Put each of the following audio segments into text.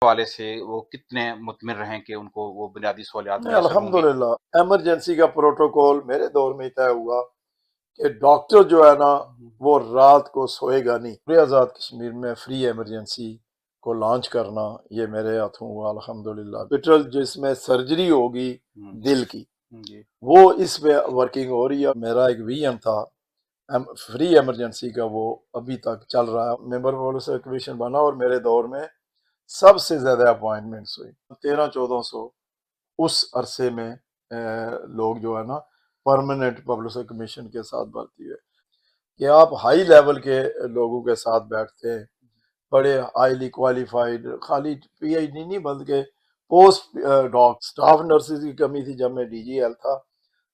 حوالے سے وہ کتنے مطمئن رہیں کہ ان کو وہ بنیادی سہولیات نہیں، میسر ہوں گی؟ الحمدللہ ایمرجنسی کا پروٹوکول میرے دور میں ہی طے ہوا کہ ڈاکٹر جو ہے نا وہ رات کو سوئے گا نہیں۔ پورے آزاد کشمیر میں فری ایمرجنسی کو لانچ کرنا یہ میرے ہاتھوں ہوا الحمدللہ۔ ہاسپٹل جس میں سرجری ہوگی دل کی جی وہ اس پہ ورکنگ ہو رہی ہے۔ میرا ایک ویژن تھا فری ایمرجنسی کا، وہ ابھی تک چل رہا ہے۔ ممبر پالیسی کمیشن بنا اور میرے دور میں سب سے زیادہ اپوائنٹمنٹس ہوئی، 1300-1400 اس عرصے میں لوگ جو ہے نا پرماننٹ پبلسر کمیشن کے ساتھ بھرتی ہوئے کہ آپ ہائی لیول کے لوگوں کے ساتھ بیٹھتے ہیں، بڑے ہائیلی کوالیفائڈ، خالی پی ایچ ڈی نہیں بلکہ پوسٹ ڈاک سٹاف نرسز کی کمی تھی۔ جب میں ڈی جی ایل تھا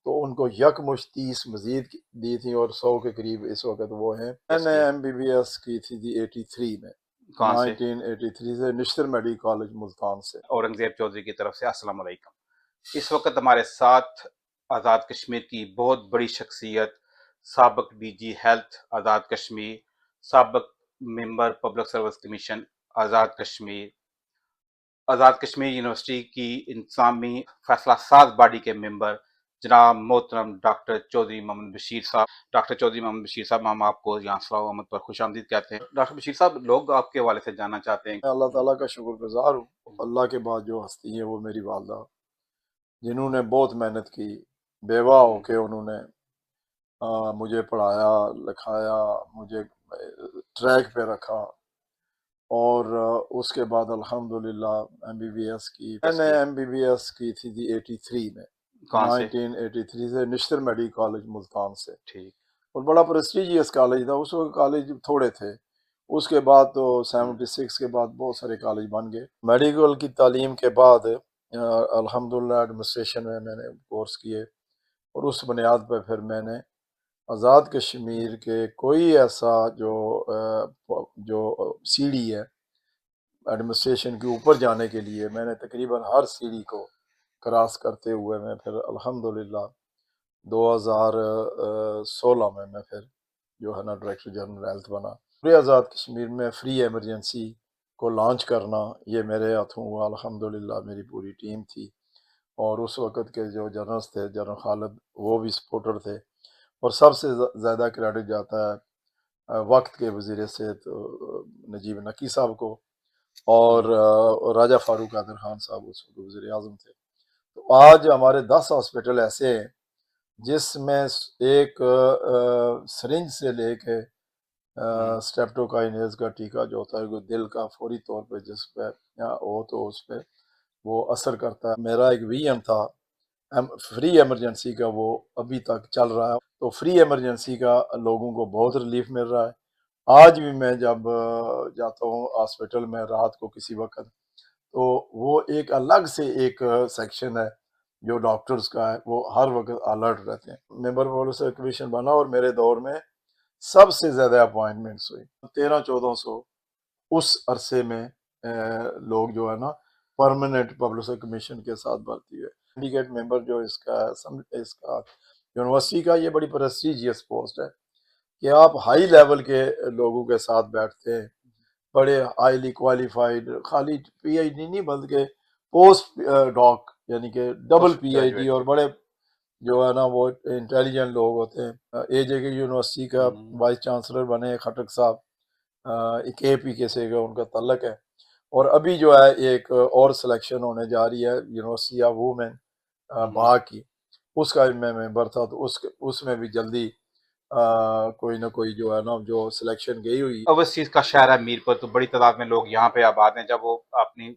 تو ان کو یکمشت 30 مزید دی تھی اور 100 کے قریب اس وقت وہ ہیں۔ میں نے ایم بی بی ایس کی تھی 83 میں، کہاں سے؟ 1983 سے نشتر میڈیکل کالج ملتان سے۔ اورنگزیب چودھری کی طرف سے السلام علیکم۔ اس وقت ہمارے ساتھ آزاد کشمیر کی بہت بڑی شخصیت، سابق D G health Azad Kashmir, سابق ممبر public service commission Azad Kashmir, Azad Kashmir university کی انتظامی فیصلہ ساز باڈی کے ممبر جناب محترم ڈاکٹر چودھری محمد بشیر صاحب۔ ڈاکٹر چودھری محمد بشیر صاحب، ہم آپ کو یہاں صلاح احمد پر خوش آمدید کہتے ہیں۔ ڈاکٹر بشیر صاحب، لوگ آپ کے حوالے سے جاننا چاہتے ہیں۔ میں اللہ تعالیٰ کا شکر گزار ہوں۔ اللہ کے بعد جو ہستی ہے وہ میری والدہ، جنہوں نے بہت محنت کی، بیوہ ہو کے انہوں نے مجھے پڑھایا لکھایا، مجھے ٹریک پہ رکھا، اور اس کے بعد الحمدللہ ایم بی بی ایس کی۔ میں نے ایم بی بی ایس کی تھی 83 میں، کہاں سے؟ 1983 سے نشتر میڈیکل کالج ملتان سے، ٹھیک۔ اور بڑا پریسٹیجیس کالج تھا اس وقت۔ کالج تھوڑے تھے، اس کے بعد تو 76 کے بعد بہت سارے کالج بن گئے۔ میڈیکل کی تعلیم کے بعد الحمدللہ ایڈمنسٹریشن میں میں نے کورس کیے، اور اس بنیاد پہ پھر میں نے آزاد کشمیر کے کوئی ایسا جو سیڑھی ہے ایڈمنسٹریشن کے اوپر جانے کے لیے، میں نے تقریباً ہر سیڑھی کو کراس کرتے ہوئے میں پھر الحمدللہ 2016 میں پھر جو ہے نا ڈائریکٹر جنرل ہیلتھ بنا۔ پورے آزاد کشمیر میں فری ایمرجنسی کو لانچ کرنا یہ میرے ہاتھوں ہوا الحمدللہ۔ میری پوری ٹیم تھی، اور اس وقت کے جو جنرلز تھے، جنرل خالد، وہ بھی سپورٹر تھے، اور سب سے زیادہ کریڈٹ جاتا ہے وقت کے وزیر صحت نجیب نکی صاحب کو، اور راجہ فاروق قادر خان صاحب اس وقت وزیر اعظم تھے۔ تو آج ہمارے 10 ہاسپٹل ایسے ہیں جس میں ایک سرنج سے لے کے سٹریپٹوکائنیز کا ٹیکہ جو ہوتا ہے کوئی دل کا فوری طور پہ جس پہ ہو تو اس پہ وہ اثر کرتا ہے۔ میرا ایک ویژن تھا فری ایمرجنسی کا، وہ ابھی تک چل رہا ہے۔ تو فری ایمرجنسی کا لوگوں کو بہت ریلیف مل رہا ہے۔ آج بھی میں جب جاتا ہوں ہاسپٹل میں رات کو کسی وقت، تو وہ ایک الگ سے ایک سیکشن ہے جو ڈاکٹرز کا ہے، وہ ہر وقت الرٹ رہتے ہیں۔ ممبر پالیسی کمیشن بنا اور میرے دور میں سب سے زیادہ اپوائنٹمنٹس ہوئی، 1300-1400 اس عرصے میں لوگ جو ہے نا پرماننٹ پبلسر کمیشن کے ساتھ بھرتی ہوئے۔ سنڈیکیٹ ممبر جو اس کا یونیورسٹی کا، یہ بڑی پریسٹیجیس پوسٹ ہے کہ آپ ہائی لیول کے لوگوں کے ساتھ بیٹھتے ہیں، بڑے ہائیلی کوالیفائڈ، خالی پی ایچ ڈی نہیں بلکہ پوسٹ ڈاک یعنی کہ ڈبل پی ایچ ڈی، اور بڑے جو ہے نا وہ انٹیلیجنٹ لوگ ہوتے ہیں۔ اے جے کے یونیورسٹی کا وائس چانسلر بنے خٹک صاحب، کے پی کے سے ان کا تعلق ہے، اور ابھی جو ہے ایک اور سلیکشن ہونے جا رہی ہے یونیورسٹی آف وومن باغ کی، اس کا میں ممبر تھا، تو اس میں بھی جلدی کوئی نہ کوئی جو ہے نا جو سلیکشن گئی ہوئی۔ اوورسیز کا شہر ہے میر پر، تو بڑی تعداد میں لوگ یہاں پہ آباد ہیں۔ جب وہ اپنی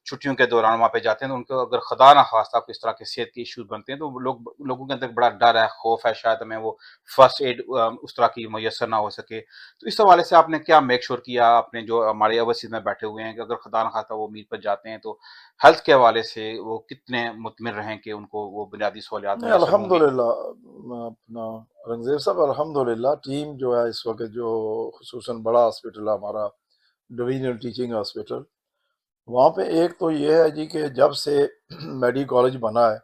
چھٹیوں کے دوران وہاں پہ جاتے ہیں تو ان کو اگر خدا نہ خواستہ کوئی اس طرح کے صحت کے ایشوز بنتے ہیں تو لوگوں کے اندر بڑا ڈر ہے، خوف ہے، شاید ہمیں وہ فرسٹ ایڈ اس طرح کی میسر نہ ہو سکے۔ تو اس حوالے سے آپ نے کیا میک شور کیا اپنے جو ہمارے اوورسیز میں بیٹھے ہوئے ہیں کہ اگر خدا نہ خواستہ وہ میر پر جاتے ہیں تو ہیلتھ کے حوالے سے وہ کتنے مطمئن رہیں کہ ان کو وہ بنیادی سہولیات نہیں، میسر ہوں گی؟ الحمدللہ اپنا رنگزیب صاحب، الحمدللہ ٹیم جو ہے اس وقت جو خصوصاً بڑا ہاسپٹل ہے ہمارا ڈویژنل ٹیچنگ ہاسپٹل، وہاں پہ ایک تو یہ ہے جی کہ جب سے میڈیکل کالج بنا ہے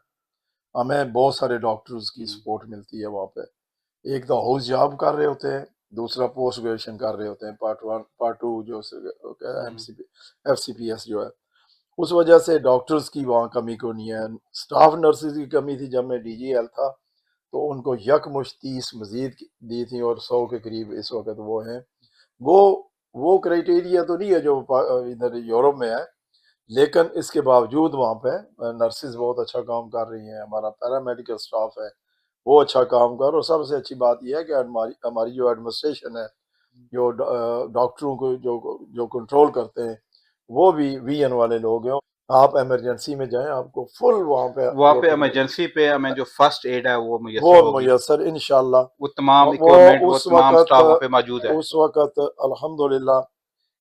ہمیں بہت سارے ڈاکٹرز کی سپورٹ ملتی ہے وہاں پہ۔ ایک تو ہاؤس جاب کر رہے ہوتے ہیں، دوسرا پوسٹ گریجویشن کر رہے ہوتے ہیں، پارٹ 1 پارٹ 2 جو ایف سی پی ایس جو ہے. اس وجہ سے ڈاکٹرز کی وہاں کمی کو نہیں ہے. سٹاف نرسز کی کمی تھی جب میں ڈی جی ایل تھا، تو ان کو یکمشت 30 مزید دی تھی اور 100 کے قریب اس وقت وہ ہیں. وہ کرائٹیریا تو نہیں ہے جو ادھر یورپ میں ہے، لیکن اس کے باوجود وہاں پہ نرسز بہت اچھا کام کر رہی ہیں. ہمارا پیرامیڈیکل سٹاف ہے وہ اچھا کام کر، اور سب سے اچھی بات یہ ہے کہ ہماری جو ایڈمنسٹریشن ہے، جو ڈاکٹروں کو جو کنٹرول کرتے ہیں، وہ بھی وی این والے لوگ ہیں. آپ ایمرجنسی میں جائیں، آپ کو فل وہاں پہ ایمرجنسی پہ ہمیں جو فرسٹ ایڈ ہے وہ میسر وہ ہوگی، میسر انشاءاللہ. وہ تمام وہ اکوپمنٹ، وہ اس تمام وقت سٹاف وہاں پہ موجود ہے. اس وقت الحمدللہ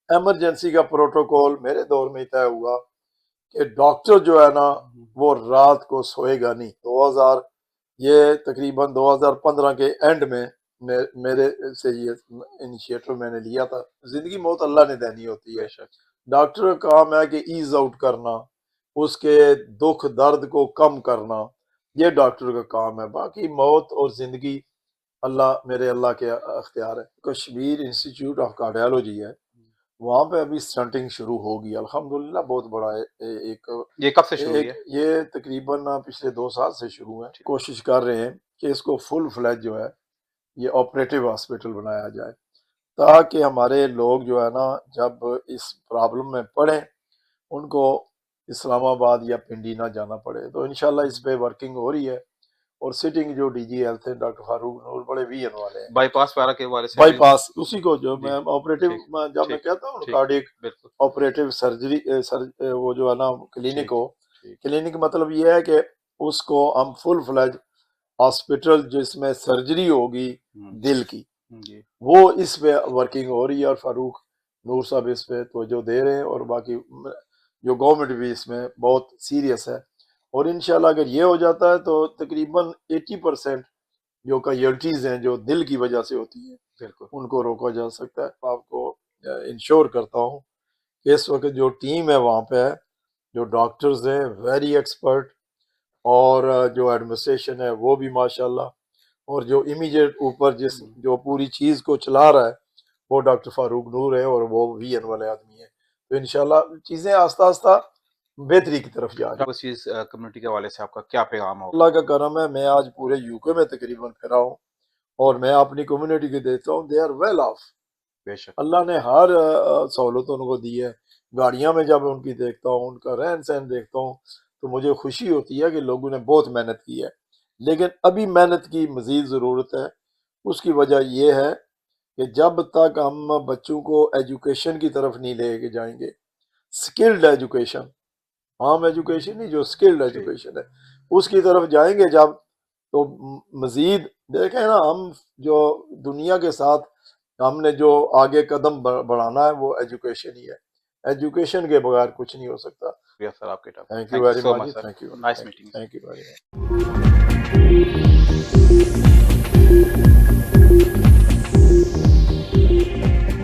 ایمرجنسی کا پروٹوکول میرے دور میں طے ہوا کہ ڈاکٹر جو ہے نا وہ رات کو سوئے گا نہیں. 2000 یہ تقریباً 2015 کے اینڈ میں میرے سے یہ انیشیٹو میں نے لیا تھا. زندگی موت اللہ نے دینی ہوتی ہے. بے شک. ڈاکٹر کا کام ہے کہ ایز آؤٹ کرنا، اس کے دکھ درد کو کم کرنا، یہ ڈاکٹر کا کام ہے. باقی موت اور زندگی اللہ کے اختیار ہے. کشمیر انسٹیٹیوٹ آف کارڈیالوجی ہے، وہاں پہ ابھی سٹنٹنگ شروع ہوگی الحمدللہ. بہت بڑا ایک یہ کب سے شروع ہوئی ہے؟ یہ تقریباً پچھلے 2 سال سے شروع ہے. کوشش کر رہے ہیں کہ اس کو فل فلیج جو ہے یہ آپریٹو ہاسپٹل بنایا جائے، تاکہ ہمارے لوگ جو ہے نا جب اس پرابلم میں پڑیں ان کو اسلام آباد یا پنڈی نہ جانا پڑے. تو انشاءاللہ اس پہ ورکنگ ہو رہی ہے. اور سٹنگ جو ڈی جی ہیلتھ ہے ڈاکٹر فاروق نور بڑے وی این والے ہیں. بائی پاس وغیرہ کے والے سے بائی پاس اسی کو جو جی، میں آپریٹو ٹھیک، جب میں ٹھیک، کہتا ہوں ٹھیک، کارڈیک بالکل آپریٹو سرجری وہ جو ہے نا کلینک ٹھیک، ہو. ٹھیک. کلینک مطلب یہ ہے کہ اس کو ہم فل فلیج ہاسپٹل جس میں سرجری ہوگی دل کی، جی. وہ اس پہ ورکنگ ہو رہی ہے. اور فاروق نور صاحب اس پہ توجہ دے رہے ہیں، اور باقی جو گورنمنٹ بھی اس میں بہت سیریس ہے. اور انشاءاللہ اگر یہ ہو جاتا ہے تو تقریباً 80% جو کیجویلٹیز ہیں جو دل کی وجہ سے ہوتی ہیں بالکل ان کو روکا جا سکتا ہے. آپ کو انشور کرتا ہوں کہ اس وقت جو ٹیم ہے وہاں پہ ہے، جو ڈاکٹرز ہیں ویری ایکسپرٹ، اور جو ایڈمنسٹریشن ہے وہ بھی ماشاءاللہ، اور جو امیجیٹ اوپر جو پوری چیز کو چلا رہا ہے وہ ڈاکٹر فاروق نور ہے، اور وہ وی این والے آدمی ہیں. تو انشاءاللہ چیزیں آہستہ آہستہ بہتری کی طرف جا رہی ہیں. اس چیز کمیونٹی کے حوالے سے آپ کا کیا پیغام ہوگا؟ اللہ کا کرم ہے، میں آج پورے یو کے میں تقریباً پھرا ہوں، اور میں اپنی کمیونٹی کو دیتا ہوں دے آر ویل آف. بے شک. اللہ نے ہر سہولت ان کو دی ہے. گاڑیاں میں جب ان کی دیکھتا ہوں، ان کا رہن سہن دیکھتا ہوں، تو مجھے خوشی ہوتی ہے کہ لوگوں نے بہت محنت کی ہے. لیکن ابھی محنت کی مزید ضرورت ہے. اس کی وجہ یہ ہے کہ جب تک ہم بچوں کو ایجوکیشن کی طرف نہیں لے کے جائیں گے، سکلڈ ایجوکیشن، عام ایجوکیشن نہیں، جو سکلڈ ایجوکیشن ہے اس کی طرف جائیں گے جب، تو مزید دیکھیں نا، ہم جو دنیا کے ساتھ ہم نے جو آگے قدم بڑھانا ہے وہ ایجوکیشن ہی ہے. ایجوکیشن کے بغیر کچھ نہیں ہو سکتا. شکریہ سر آپ کے time. Thank you very so much. Much sir. Thank you. Nice meeting. Thank you very much.